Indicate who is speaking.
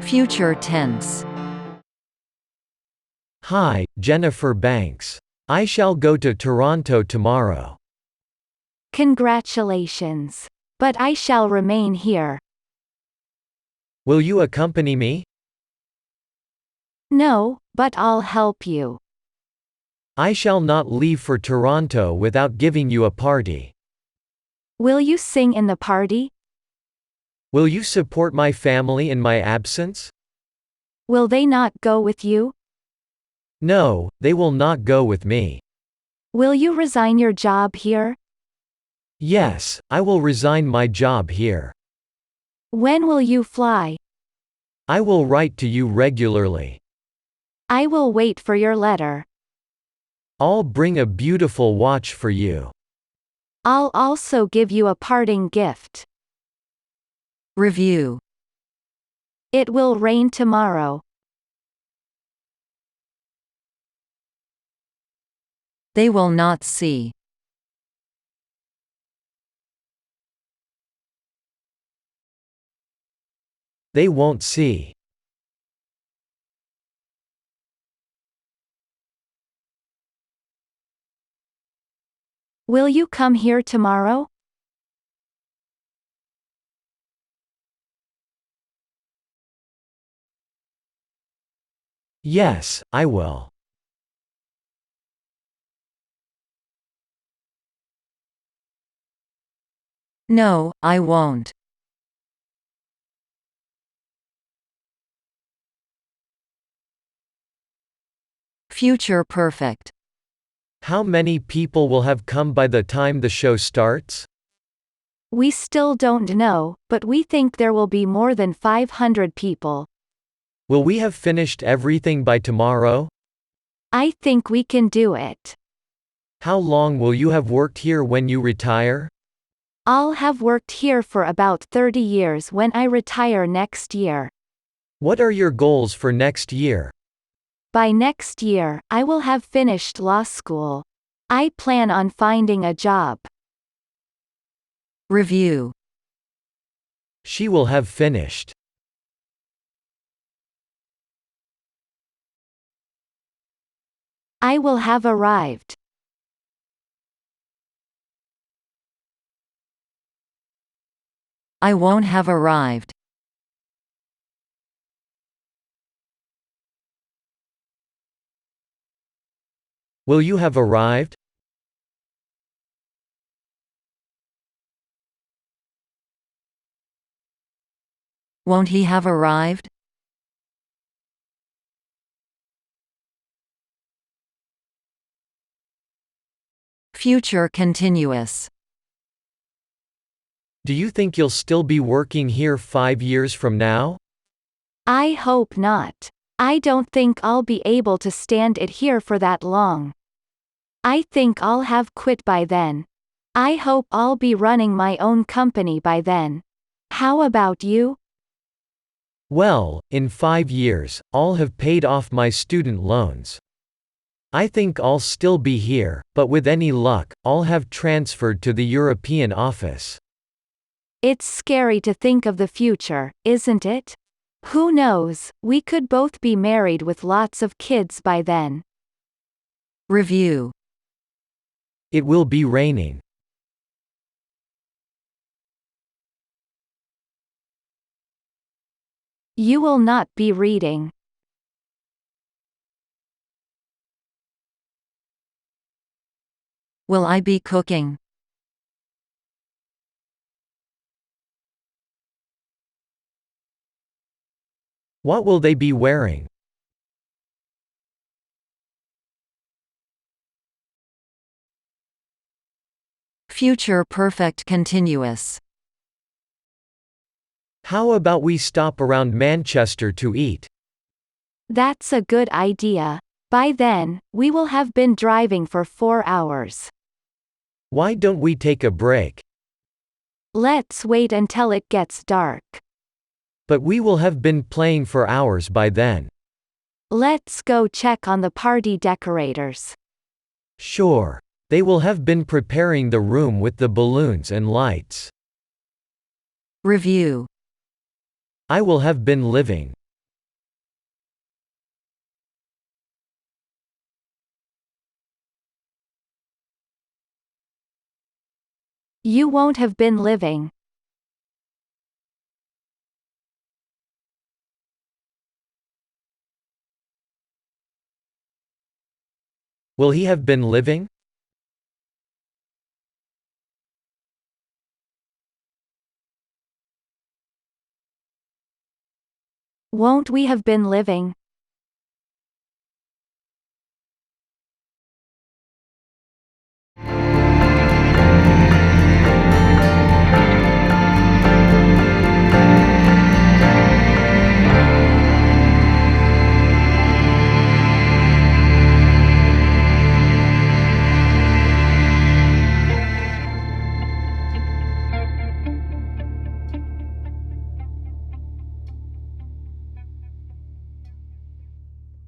Speaker 1: Future tense.
Speaker 2: Hi, Jennifer Banks. I shall go to Toronto tomorrow.
Speaker 3: Congratulations. But I shall remain here.
Speaker 2: Will you accompany me?
Speaker 3: No, but I'll help you.
Speaker 2: I shall not leave for Toronto without giving you a party.
Speaker 3: Will you sing in the party?
Speaker 2: Will you support my family in my absence?
Speaker 3: Will they not go with you?
Speaker 2: No, they will not go with me.
Speaker 3: Will you resign your job here?
Speaker 2: Yes, I will resign my job here.
Speaker 3: When will you fly?
Speaker 2: I will write to you regularly.
Speaker 3: I will wait for your letter.
Speaker 2: I'll bring a beautiful watch for you.
Speaker 3: I'll also give you a parting gift.
Speaker 1: Review.
Speaker 3: It will rain tomorrow.
Speaker 1: They will not see.
Speaker 2: They won't see.
Speaker 3: Will you come here tomorrow?
Speaker 2: Yes, I will.
Speaker 1: No, I won't. Future perfect.
Speaker 2: How many people will have come by the time the show starts?
Speaker 3: We still don't know, but we think there will be more than 500 people.
Speaker 2: Will we have finished everything by tomorrow?
Speaker 3: I think we can do it.
Speaker 2: How long will you have worked here when you retire?
Speaker 3: I'll have worked here for about 30 years when I retire next year.
Speaker 2: What are your goals for next year?
Speaker 3: By next year, I will have finished law school. I plan on finding a job.
Speaker 1: Review.
Speaker 2: She will have finished.
Speaker 3: I will have arrived.
Speaker 1: I won't have arrived.
Speaker 2: Will you have arrived?
Speaker 1: Won't he have arrived? Future continuous.
Speaker 2: Do you think you'll still be working here 5 years from now?
Speaker 3: I hope not. I don't think I'll be able to stand it here for that long. I think I'll have quit by then. I hope I'll be running my own company by then. How about you?
Speaker 2: Well, in 5 years, I'll have paid off my student loans. I think I'll still be here, but with any luck, I'll have transferred to the European office.
Speaker 3: It's scary to think of the future, isn't it? Who knows, we could both be married with lots of kids by then.
Speaker 1: Review.
Speaker 2: It will be raining.
Speaker 3: You will not be reading.
Speaker 1: Will I be cooking?
Speaker 2: What will they be wearing?
Speaker 1: Future perfect continuous.
Speaker 2: How about we stop around Manchester to eat?
Speaker 3: That's a good idea. By then, we will have been driving for 4 hours.
Speaker 2: Why don't we take a break?
Speaker 3: Let's wait until it gets dark.
Speaker 2: But we will have been playing for hours by then.
Speaker 3: Let's go check on the party decorators.
Speaker 2: Sure. They will have been preparing the room with the balloons and lights.
Speaker 1: Review.
Speaker 2: I will have been living.
Speaker 3: You won't have been living.
Speaker 2: Will he have been living?
Speaker 3: Won't we have been living?